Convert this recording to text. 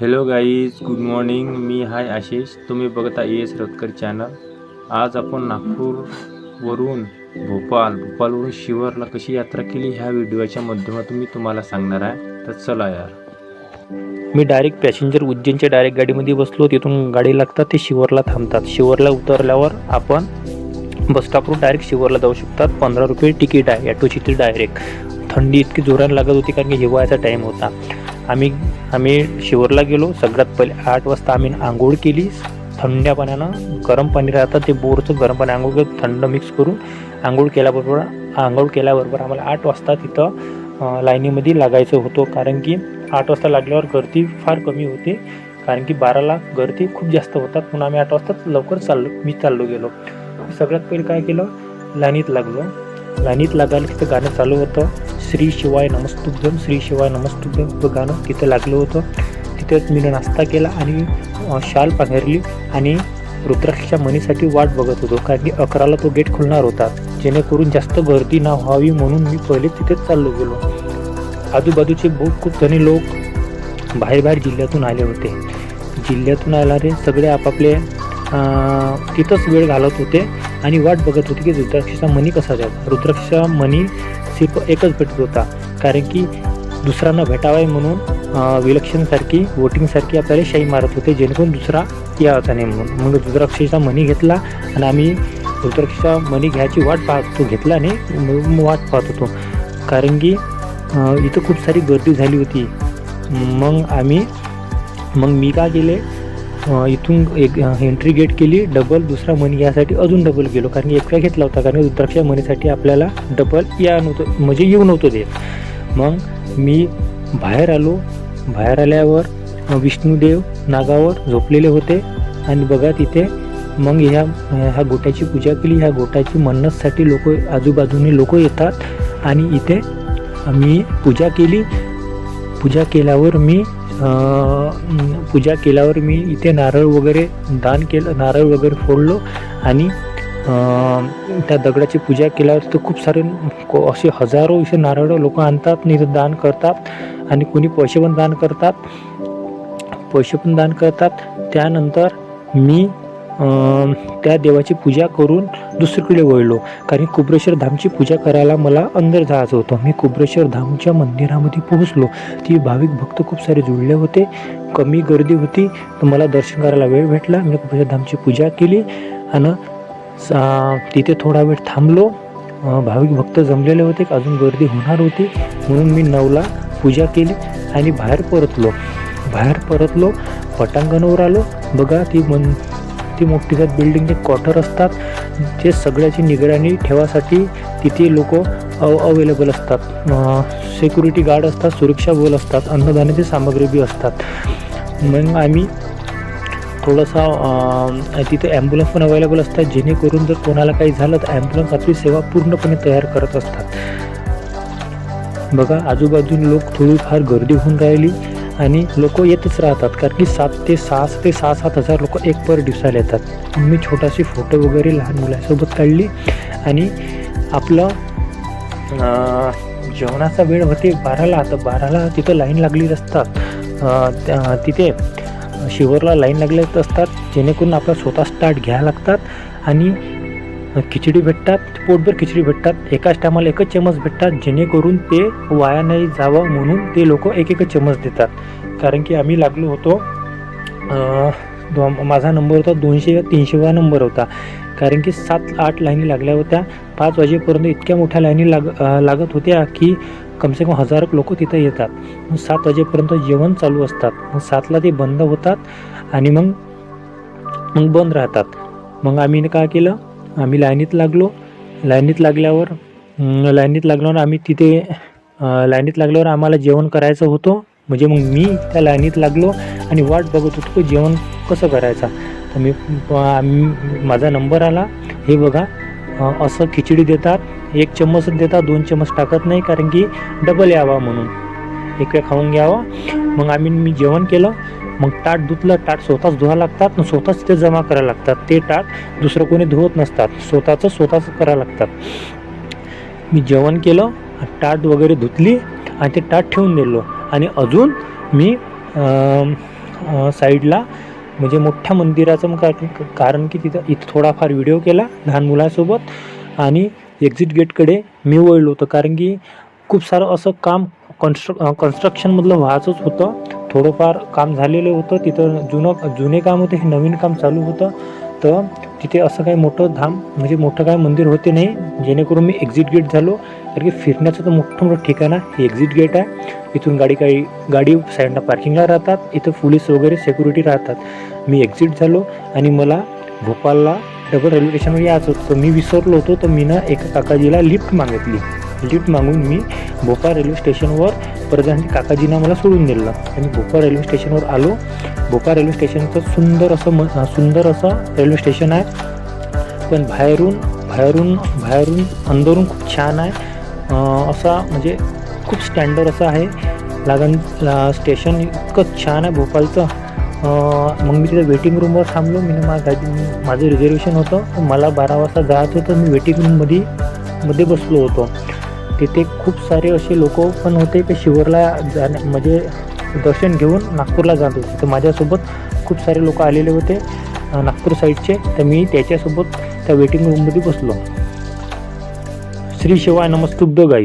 Hello guys, good morning. मी हाय आशिष. तुम्ही बघता एस रतकर चॅनल. आज आपण नागपूरवरून भोपाळवरून शिवरला कशी यात्रा केली ह्या व्हिडिओच्या माध्यमातून मी तुम्हाला सांगणार आहे. तर चला यार. मी डायरेक्ट पॅसेंजर उज्जैनच्या डायरेक्ट गाडीमध्ये बसलो. तिथून गाडी लागतात, ते शिवरला थांबतात. शिवरला उतरल्यावर आपण बस स्टॉपवरून डायरेक्ट शिवरला जाऊ शकतात. 15 रुपये तिकीट आहे ॲटोची. ती डायरेक्ट थंडी इतकी जोराने लागत होती कारण की हिवाळ्याचा टाईम होता. आम्ही शिवरला गेलो. सगळ्यात पहिले 8 वाजता आम्ही आंघोळ केली. थंड्या पाण्यानं गरम पाणी राहतं, ते बोरचं गरम पाणी आंघोळ करून थंड मिक्स करून आंघोळ केल्याबरोबर आम्हाला 8 वाजता तिथं लाईनीमध्ये लागायचं होतं. कारण की 8 वाजता लागल्यावर गर्दी फार कमी होते, कारण की 12ला गर्दी खूप जास्त होतात. म्हणून आम्ही 8 वाजताच लवकर चाललो गेलो. सगळ्यात पहिले काय केलं, लाईनीत लागलो. लाईनीत लागायला तिथं गाणं चालू होतं, श्री शिवाय नमस्तुभ्यम, श्री शिवाय नमस्तुभ्यम गाणं तिथं लागलं होतं. तिथेच मी नाश्ता केला आणि शाल पांघरली आणि रुद्राक्षच्या मणीसाठी वाट बघत होतो, कारण की 11ला तो गेट खुलणार होता. जेणेकरून जास्त गर्दी ना व्हावी म्हणून मी पहिले तिथेच चाललो गेलो. आजूबाजूचे खूप जणी लोक बाहेर जिल्ह्यातून आले होते. जिल्ह्यातून आणारे सगळे आपापले तिथंच वेळ घालत होते आणि वाट बघत होते की रुद्राक्षाचा मणी कसा द्यायचा. रुद्राक्षाचा मणी सिर्फ एकच भेटत होता, कारण की दुसऱ्यांना भेटावा म्हणून विलक्षणसारखी वोटिंगसारखी आपल्याला शाई मारत होते, जेणेकरून दुसरा यायचा नाही म्हणून. मग रुद्राक्षाचा मणी घेतला आणि आम्ही रुद्राक्षाचा मणी घ्यायची वाट पाहत होतो. घेतला आणि वाट पाहत होतो, कारण की इथं खूप सारी गर्दी झाली होती. मग मी काय केले, इथून एक एंट्री गेट केली डबल. दुसरा मनी यासाठी अजून डबल गेलो, कारण की एकटा घेतला होता, कारण की रुद्राक्ष मनीसाठी आपल्याला डबल येऊ नव्हतं देत. मग मी बाहेर आलो. बाहेर आल्यावर विष्णुदेव नागावर झोपलेले होते आणि बघा तिथे मग ह्या गोट्याची पूजा केली. ह्या गोट्याची मन्नतसाठी आजूबाजूने लोक येतात आणि इथे मी पूजा केली. पूजा केल्यावर मी इथे नारळ वगैरे दान केलं, नारळ वगैरे फोडलो आणि त्या दगडाची पूजा केल्यावर तिथं खूप सारे असे हजारो नारळ लोक आणतात आणि इथं दान करतात आणि कोणी पैसे पण दान करतात. त्यानंतर मी त्या देवाची पूजा करून दुसरीकडे वळलो, कारण कुबरेश्वर धामची पूजा करायला मला अंदर जायचं होतं. मी कुबरेश्वर धामच्या मंदिरामध्ये पोहोचलो. ती भाविक भक्त खूप सारे जुळले होते, कमी गर्दी होती, तर मला दर्शन करायला वेळ भेटला. मी कुबरेश्वर धामची पूजा केली आणि तिथे थोडा वेळ थांबलो. भाविक भक्त जमलेले होते, अजून गर्दी होणार होती, म्हणून मी 9ला पूजा केली आणि बाहेर परतलो. पटांगणावर आलो. बघा ती मोठी बिल्डिंगचे क्वार्टर असतात, ते सगळ्याची निगराणी ठेवासाठी तिथे लोक अवेलेबल असतात. सिक्युरिटी गार्ड असतात, सुरक्षा बल असतात, अन्नधान्याची सामग्री बी असतात. मग आम्ही थोडासा तिथे ॲम्ब्युलन्स पण अवेलेबल असतात, जेणेकरून जर कोणाला काही झालं तर ॲम्ब्युलन्स आपली सेवा पूर्णपणे तयार करत असतात. बघा आजूबाजूने लोक थोडीफार गर्दी होऊन राहिली आणि लोक येतच राहतात, कारण की 7 ते 7 हजार लोक एक पर दिवसाला येतात. मी छोटाशी फोटो वगैरे लहान मुलांसोबत काढली आणि आपलं जेवणाचा वेळ होते 12ला. आता 12ला तिथं लाईन लागली असतात. तिथे शिवरला लाईन लागले असतात, जेणेकरून आपला स्वतः स्टार्ट घ्यायला लागतात आणि खिचडी भेटतात, पोटभर खिचडी भेटतात. एकाच टायमाला एकच चमच भेटतात, जेणेकरून ते वाया नाही जावं म्हणून ते लोक एक चमच देतात. कारण की आम्ही लागलो होतो, माझा नंबर होता 200 300वा नंबर होता, कारण की 7-8 लाईनी लागल्या होत्या. 5 वाजेपर्यंत इतक्या मोठ्या लाईनी लागत होत्या की कमसे कम 1000 लोक तिथं येतात. मग 7 वाजेपर्यंत जेवण चालू असतात. मग 7ला ते बंद होतात आणि मग बंद राहतात. मग आम्ही काय केलं, आम्ही लाईनीत लागलो. लाईनीत लागल्यावर आम्हाला जेवण करायचं होतं. म्हणजे मग मी त्या लाईनीत लागलो आणि वाट बघत होतो की जेवण कसं करायचं. तर माझा नंबर आला. हे बघा असं खिचडी देतात, 1 चम्मच देतात, 2 चम्मच टाकत नाही, कारण की डबल यावा म्हणून, एक वेळ खाऊन घ्यावा. मग मी जेवण केलं. मग ताट धुतलं. ताट स्वतःच धुवायला लागतात, स्वतःच ते जमा करायला लागतात. ते ताट दुसरं कोणी धुवत नसतात, स्वतःच करायला लागतात. मी जेवण केलं, ताट वगैरे धुतली आणि ते ताट ठेवून दिलो आणि अजून मी साईडला म्हणजे मोठ्या मंदिराचं मग कारण की इथं थोडाफार व्हिडिओ केला लहान मुलासोबत आणि एक्झिट गेटकडे मी वळलो होतो, कारण की खूप सारं असं काम कन्स्ट्रक्शनमधलं व्हायचंच होतं. थोडंफार काम झालेलं होतं तिथं, जुने काम होते, हे नवीन काम चालू होतं. तर तिथे असं काही मोठं काय मंदिर होते नाही, जेणेकरून मी एक्झिट गेट झालो. कारण की फिरण्याचं तर मोठं ठिकाण आहे, हे एक्झिट गेट आहे. इथून गाडी साईडला पार्किंगला राहतात, इथं पोलीस वगैरे सिक्युरिटी राहतात. मी एक्झिट झालो आणि मला भोपाळला डबल रेल्वे स्टेशनवर यायचं होतं. तर मी विसरलो होतो, तर मी एका काकाजीला लिफ्ट मागितली. लिफ्ट मागून मी भोपाळ रेल्वे स्टेशनवर परत काकाजीनं मला सोडून दिलं आणि भोपाळ रेल्वे स्टेशनवर आलो. भोपाळ रेल्वे स्टेशनचं सुंदर असं रेल्वे स्टेशन आहे, पण बाहेरून अंदरून खूप छान आहे. असा म्हणजे खूप स्टँडर्ड असं आहे. स्टेशन इतकं छान आहे भोपाळचं. मग मी तिथे वेटिंग रूमवर थांबलो. माझं रिझर्वेशन होतं, मला 12 वाजता जायचं होतं. मी वेटिंग रूममध्ये बसलो होतो. तिथे खूप सारे असे लोक पण होते ते शिवरला म्हणजे दर्शन घेऊन नागपूरला जात होते. तर माझ्यासोबत खूप सारे लोक आलेले होते नागपूर साईडचे. तर मी त्याच्यासोबत त्या वेटिंग रूममध्ये बसलो. श्री शिवाय नमस्तुभ्य गाई.